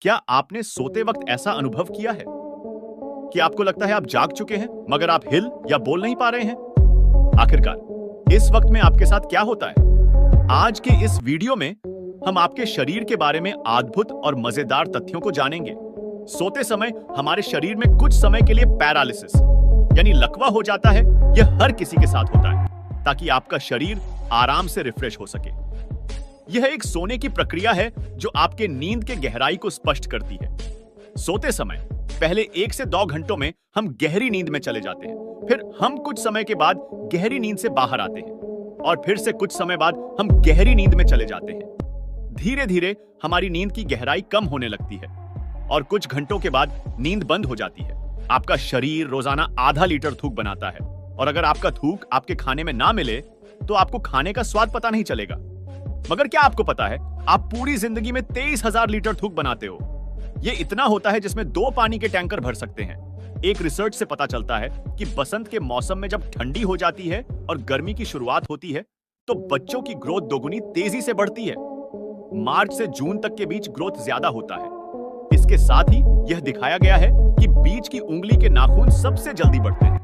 क्या आपने सोते वक्त ऐसा अनुभव किया है कि आपको लगता है आप जाग चुके हैं मगर आप हिल या बोल नहीं पा रहे हैं? आखिरकार इस वक्त में आपके साथ क्या होता है? आज के इस वीडियो में हम आपके शरीर के बारे में अद्भुत और मजेदार तथ्यों को जानेंगे। सोते समय हमारे शरीर में कुछ समय के लिए पैरालिसिस यानी लकवा हो जाता है। यह हर किसी के साथ होता है ताकि आपका शरीर आराम से रिफ्रेश हो सके। यह एक सोने की प्रक्रिया है जो आपके नींद के गहराई को स्पष्ट करती है। सोते समय पहले 1 से 2 घंटों में हम गहरी नींद में चले जाते हैं, फिर हम कुछ समय के बाद गहरी नींद से बाहर आते हैं और फिर से कुछ समय बाद हम गहरी नींद में चले जाते हैं। धीरे धीरे हमारी नींद की गहराई कम होने लगती है और कुछ घंटों के बाद नींद बंद हो जाती है। आपका शरीर रोजाना आधा लीटर थूक बनाता है और अगर आपका थूक आपके खाने में ना मिले तो आपको खाने का स्वाद पता नहीं चलेगा। मगर क्या आपको पता है आप पूरी जिंदगी में 23,000 लीटर थूक बनाते हो। यह इतना होता है जिसमें 2 पानी के टैंकर भर सकते हैं। एक रिसर्च से पता चलता है कि बसंत के मौसम में जब ठंडी हो जाती है और गर्मी की शुरुआत होती है तो बच्चों की ग्रोथ दोगुनी तेजी से बढ़ती है। मार्च से जून तक के बीच ग्रोथ ज्यादा होता है। इसके साथ ही यह दिखाया गया है कि बीच की उंगली के नाखून सबसे जल्दी बढ़ते हैं।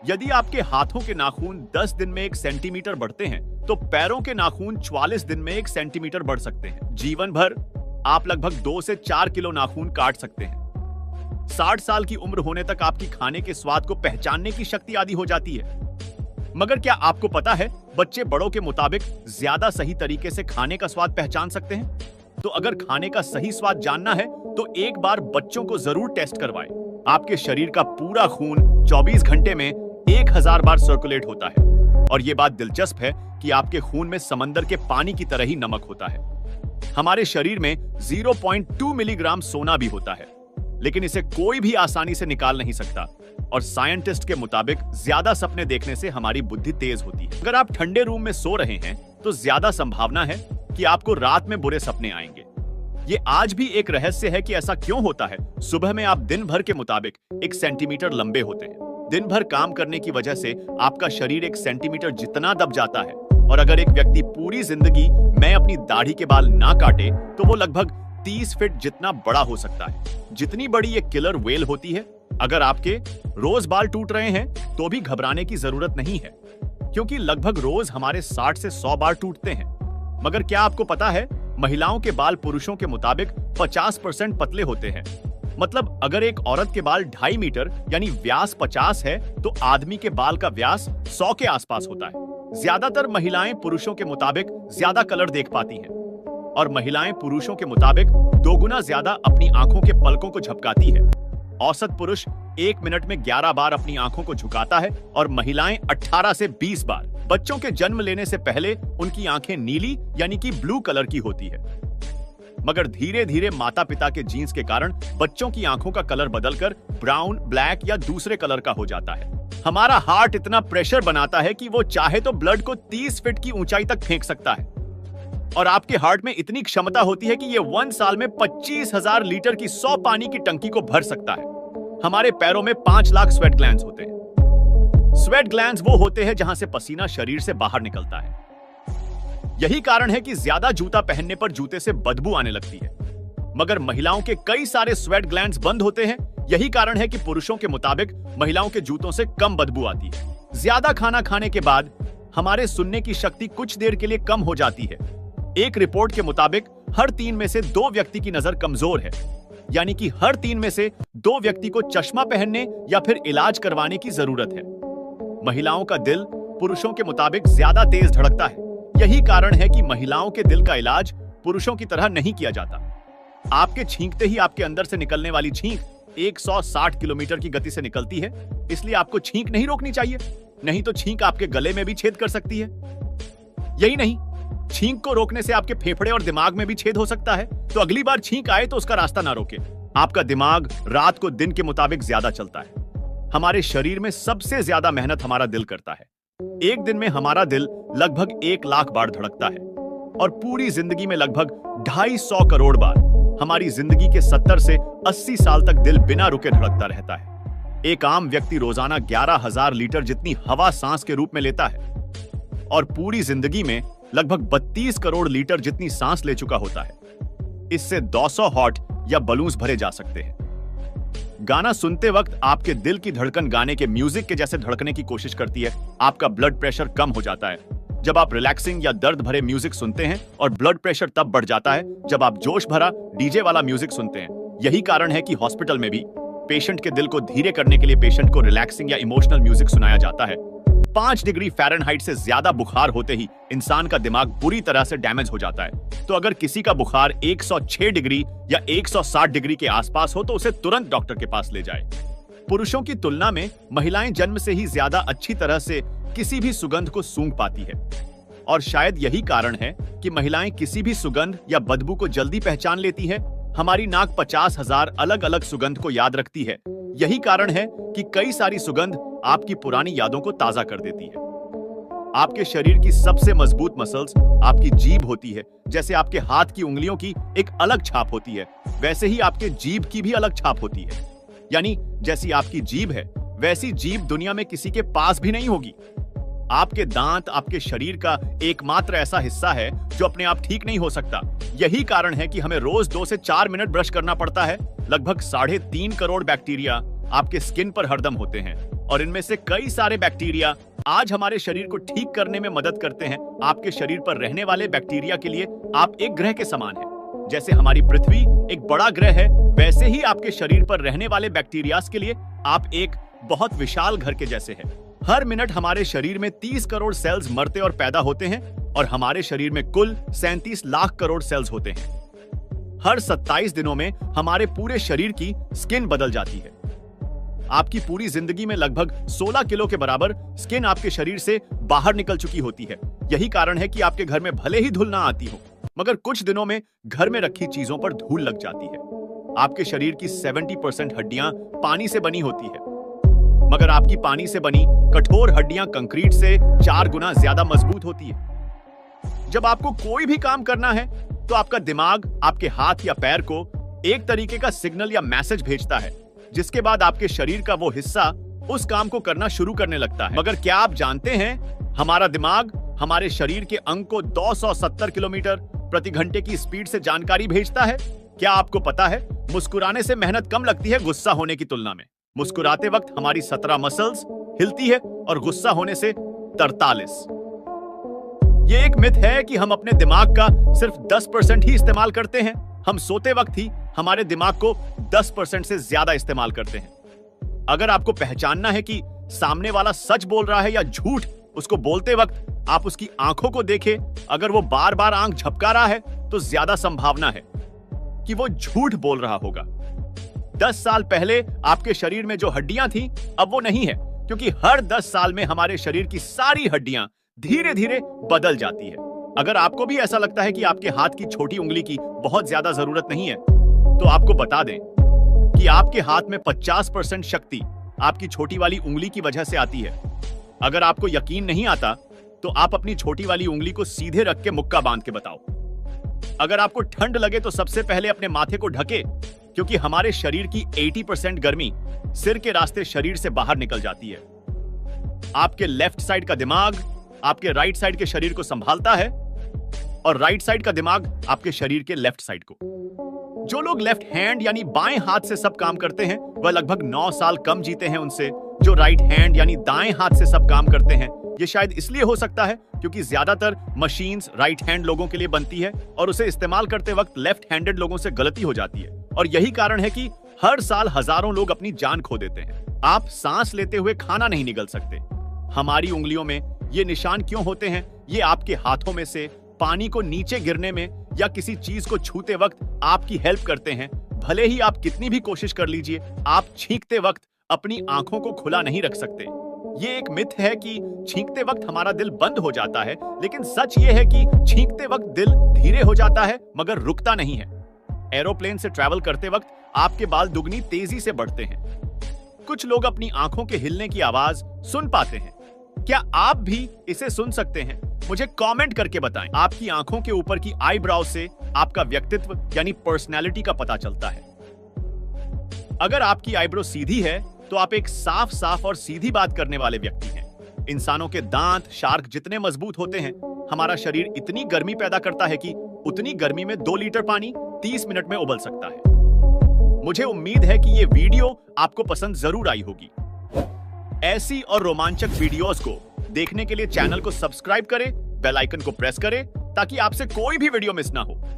यदि आपके हाथों के नाखून 10 दिन में 1 सेंटीमीटर बढ़ते हैं तो पैरों के नाखून 44 दिन में 1 सेंटीमीटर बढ़ सकते हैं। जीवन भर आप लगभग 2 से 4 किलो नाखून काट सकते हैं। 60 साल की उम्र होने तक आपकी खाने के स्वाद को पहचानने की शक्ति आदि हो जाती है। मगर क्या आपको पता है बच्चे बड़ों के मुताबिक ज्यादा सही तरीके से खाने का स्वाद पहचान सकते हैं? तो अगर खाने का सही स्वाद जानना है तो एक बार बच्चों को जरूर टेस्ट करवाएं। आपके शरीर का पूरा खून 24 घंटे में 1000 बार सर्कुलेट होता है और यह बात दिलचस्प है कि आपके खून में समंदर के पानी की तरह ही नमक होता है। हमारे शरीर में 0.2 मिलीग्राम सोना भी होता है, लेकिन इसे कोई भी आसानी से निकाल नहीं सकता और साइंटिस्ट के मुताबिक ज्यादा सपने देखने से हमारी बुद्धि तेज होती है। अगर आप ठंडे रूम में सो रहे हैं तो ज्यादा संभावना है कि आपको रात में बुरे सपने आएंगे। ये आज भी एक रहस्य है कि ऐसा क्यों होता है। सुबह में आप दिन भर के मुताबिक 1 सेंटीमीटर लंबे होते हैं। दिन भर काम करने की वजह से आपका शरीर 1 सेंटीमीटर जितना दब जाता है और अगर एक व्यक्ति पूरी जिंदगी में अपनी दाढ़ी के बाल ना काटे तो वो लगभग 30 फीट जितना बड़ा हो सकता है। जितनी बड़ी एक किलर व्हेल होती है। अगर आपके रोज बाल टूट रहे हैं तो भी घबराने की जरूरत नहीं है, क्योंकि लगभग रोज हमारे 60 से 100 बार टूटते हैं। मगर क्या आपको पता है महिलाओं के बाल पुरुषों के मुताबिक 50% पतले होते हैं। मतलब अगर एक औरत के बाल 2.5 मीटर यानी व्यास 50 है तो आदमी के बाल का व्यास 100 के आसपास होता है। ज्यादातर महिलाएं पुरुषों के मुताबिक ज्यादा कलर देख पाती हैं और महिलाएं पुरुषों के मुताबिक 2 गुना ज्यादा अपनी आंखों के पलकों को झपकाती है। औसत पुरुष 1 मिनट में 11 बार अपनी आंखों को झुकाता है और महिलाएं 18 से 20 बार। बच्चों के जन्म लेने से पहले उनकी आंखें नीली यानी कि ब्लू कलर की होती है, मगर धीरे धीरे माता पिता के जीन्स के कारण बच्चों की आंखों का कलर बदलकर ब्राउन, ब्लैक या दूसरे कलर का हो जाता है। हमारा हार्ट इतना प्रेशर बनाता है कि वो चाहे तो ब्लड को 30 फीट की ऊंचाई तक फेंक सकता है और आपके हार्ट में इतनी क्षमता होती है कि ये 1 साल में 25,000 लीटर की 100 पानी की टंकी को भर सकता है। हमारे पैरों में 5 लाख स्वेट ग्लैंड्स होते हैं। स्वेट ग्लैंड्स वो होते हैं जहां से पसीना शरीर से बाहर निकलता है। यही कारण है कि ज्यादा जूता पहनने पर जूते से बदबू आने लगती है, मगर महिलाओं के कई सारे स्वेट ग्लैंड्स बंद होते हैं। यही कारण है कि पुरुषों के मुताबिक महिलाओं के जूतों से कम बदबू आती है। ज्यादा खाना खाने के बाद हमारे सुनने की शक्ति कुछ देर के लिए कम हो जाती है। एक रिपोर्ट के मुताबिक हर 3 में से 2 व्यक्ति की नजर कमजोर है, यानी कि हर 3 में से 2 व्यक्ति को चश्मा पहनने या फिर इलाज करवाने की जरूरत है। महिलाओं का दिल पुरुषों के मुताबिक ज्यादा तेज धड़कता है। यही कारण है कि महिलाओं के दिल का इलाज पुरुषों की तरह नहीं किया जाता। आपके छींकते ही आपके अंदर से निकलने वाली छींक 160 किलोमीटर की गति से निकलती है, इसलिए आपको छींक नहीं रोकनी चाहिए, नहीं तो छींक आपके गले में भी छेद कर सकती है। यही नहीं, छींक को रोकने से आपके फेफड़े और दिमाग में भी छेद हो सकता है। तो अगली बार छींक आए तो उसका रास्ता ना रोके। आपका दिमाग रात को दिन के मुताबिक ज्यादा चलता है। हमारे शरीर में सबसे ज्यादा मेहनत हमारा दिल करता है। एक दिन में हमारा दिल लगभग 1 लाख बार धड़कता है और पूरी जिंदगी में लगभग 250 करोड़ बार। हमारी जिंदगी के 70 से 80 साल तक दिल बिना रुके धड़कता रहता है। एक आम व्यक्ति रोजाना 11,000 लीटर जितनी हवा सांस के रूप में लेता है और पूरी जिंदगी में लगभग 32 करोड़ लीटर जितनी सांस ले चुका होता है। इससे 200 हार्ट या बलून्स भरे जा सकते हैं। गाना सुनते वक्त आपके दिल की धड़कन गाने के म्यूजिक के जैसे धड़कने की कोशिश करती है। आपका ब्लड प्रेशर कम हो जाता है जब आप रिलैक्सिंग या दर्द भरे म्यूजिक सुनते हैं, और ब्लड प्रेशर तब बढ़ जाता है जब आप जोश भरा डीजे वाला म्यूजिक सुनते हैं। यही कारण है कि हॉस्पिटल में भी पेशेंट के दिल को धीरे करने के लिए पेशेंट को रिलैक्सिंग या इमोशनल म्यूजिक सुनाया जाता है। 5 डिग्री फ़ारेनहाइट से ज्यादा बुखार होते ही इंसान का दिमाग बुरी तरह से डैमेज हो जाता है। तो अगर किसी का बुखार 106 डिग्री या 160 डिग्री के आसपास हो तो उसे तुरंत डॉक्टर के पास ले जाए। पुरुषों की तुलना में महिलाएं जन्म से ही ज्यादा अच्छी तरह से किसी भी सुगंध को सूंघ पाती है, और शायद यही कारण है कि महिलाएं किसी भी सुगंध या बदबू को जल्दी पहचान लेती है। हमारी नाक 50,000 अलग अलग सुगंध को याद रखती है। यही कारण है कि कई सारी सुगंध आपकी पुरानी यादों को ताजा कर देती है। आपके शरीर की सबसे मजबूत मसल्स आपकी जीभ होती है। जैसे आपके हाथ की उंगलियों की एक अलग छाप होती है, वैसे ही आपके जीभ की भी अलग छाप होती है। यानी जैसी आपकी जीभ है, वैसी जीभ दुनिया में किसी के पास भी नहीं होगी। आपके दांत आपके शरीर का एकमात्र ऐसा हिस्सा है जो अपने आप ठीक नहीं हो सकता। यही कारण है कि हमें रोज 2 से 4 मिनट ब्रश करना पड़ता है। लगभग 3.5 करोड़ बैक्टीरिया आपके स्किन पर हरदम होते हैं, और इनमें से कई सारे बैक्टीरिया आज हमारे शरीर को ठीक करने में मदद करते हैं। आपके शरीर पर रहने वाले बैक्टीरिया के लिए आप एक ग्रह के समान हैं। जैसे हमारी पृथ्वी एक बड़ा ग्रह है, वैसे ही आपके शरीर पर रहने वाले बैक्टीरियाज के लिए आप एक बहुत विशाल घर के जैसे हैं। हर मिनट हमारे शरीर में 30 करोड़ सेल्स मरते और पैदा होते हैं, और हमारे शरीर में कुल 37 लाख करोड़ सेल्स होते हैं। हर 27 दिनों में हमारे पूरे शरीर की स्किन बदल जाती है। आपकी पूरी जिंदगी में लगभग 16 किलो के बराबर स्किन आपके शरीर से बाहर निकल चुकी होती है। यही कारण है कि आपके घर में भले ही धूल ना आती हो, मगर कुछ दिनों में घर में रखी चीजों पर धूल लग जाती है। आपके शरीर की 70% हड्डियां पानी से बनी होती है, मगर आपकी पानी से बनी कठोर हड्डियां कंक्रीट से 4 गुना ज्यादा मजबूत होती है। जब आपको कोई भी काम करना है तो आपका दिमाग आपके हाथ या पैर को एक तरीके का सिग्नल या मैसेज भेजता है, जिसके बाद आपके शरीर का वो हिस्सा उस काम को करना शुरू करने लगता है। मगर क्या आप जानते हैं, हमारा दिमाग हमारे शरीर के अंग को 270 किलोमीटर प्रति घंटे की स्पीड से जानकारी भेजता है। क्या आपको पता है, मुस्कुराने से मेहनत कम लगती है गुस्सा होने की तुलना में। मुस्कुराते वक्त हमारी 17 मसल्स हिलती है और गुस्सा होने से 43। ये एक मिथ है कि हम अपने दिमाग का सिर्फ 10% ही इस्तेमाल करते हैं। हम सोते वक्त ही हमारे दिमाग को 10% से ज्यादा इस्तेमाल करते हैं। अगर आपको पहचानना है कि सामने वाला सच बोल रहा है या झूठ, उसको बोलते वक्त आप उसकी आंखों को देखें। अगर वो बार बार आंख झपका रहा है तो ज्यादा संभावना है कि वो झूठ बोल रहा होगा। 10 साल पहले आपके शरीर में जो हड्डियां थी, अब वो नहीं है, क्योंकि हर 10 साल में हमारे शरीर की सारी हड्डियां धीरे धीरे बदल जाती है। अगर आपको भी ऐसा लगता है कि आपके हाथ की छोटी उंगली की बहुत ज्यादा जरूरत नहीं है, तो आपको बता दें कि आपके हाथ में 50% शक्ति आपकी छोटी वाली उंगली की वजह से आती है। अगर आपको यकीन नहीं आता तो आप अपनी छोटी वाली उंगली को सीधे रख के मुक्का बांध के बताओ। अगर आपको ठंड लगे तो सबसे पहले अपने माथे को ढके, क्योंकि हमारे शरीर की 80% गर्मी सिर के रास्ते शरीर से बाहर निकल जाती है। आपके लेफ्ट साइड का दिमाग आपके राइट साइड के शरीर को संभालता है, और राइट साइड का दिमाग आपके शरीर के लेफ्ट साइड को। जो लोग लेफ्ट हैंड यानी बाएं हाथ से सब काम करते हैं, वह लगभग 9 साल कम जीते हैं उनसे जो राइट हैंड यानी दाएं हाथ से सब काम करते हैं। ये शायद इसलिए हो सकता है क्योंकि ज्यादातर मशीन्स राइट हैंड लोगों के लिए बनती है, और उसे इस्तेमाल करते वक्त लेफ्ट हैंडेड लोगों से गलती हो जाती है। और यही कारण है कि हर साल हजारों लोग अपनी जान खो देते हैं। आप सांस लेते हुए खाना नहीं निगल सकते। हमारी उंगलियों में ये निशान क्यों होते हैं? ये आपके हाथों में से पानी को नीचे गिरने में या किसी चीज को छूते वक्त आपकी हेल्प करते हैं। भले ही आप कितनी भी कोशिश कर लीजिए, आप छींकते वक्त अपनी आंखों को खुला नहीं रख सकते। ये एक मिथ है कि छींकते वक्त हमारा दिल बंद हो जाता है, लेकिन सच ये है कि छींकते वक्त दिल धीरे हो जाता है मगर रुकता नहीं है। एरोप्लेन से ट्रैवल करते वक्त आपके बाल दुगनी तेजी से बढ़ते हैं। कुछ लोग अपनी आंखों के हिलने की आवाज सुन पाते हैं। क्या आप भी इसे सुन सकते हैं? मुझे कमेंट करके बताएं। आपकी आंखों के ऊपर की आईब्राउ से आपका व्यक्तित्व यानी पर्सनैलिटी का पता चलता है। अगर आपकी आईब्रो सीधी है तो आप एक साफ साफ और सीधी बात करने वाले व्यक्ति हैं। इंसानों के दांत शार्क जितने मजबूत होते हैं, हमारा शरीर इतनी गर्मी पैदा करता है कि उतनी गर्मी में 2 लीटर पानी 30 मिनट में उबल सकता है। मुझे उम्मीद है कि ये वीडियो आपको पसंद जरूर आई होगी। ऐसी और रोमांचक वीडियोस को देखने के लिए चैनल को सब्सक्राइब करें, बेल आइकन को प्रेस करें ताकि आपसे कोई भी वीडियो मिस ना हो।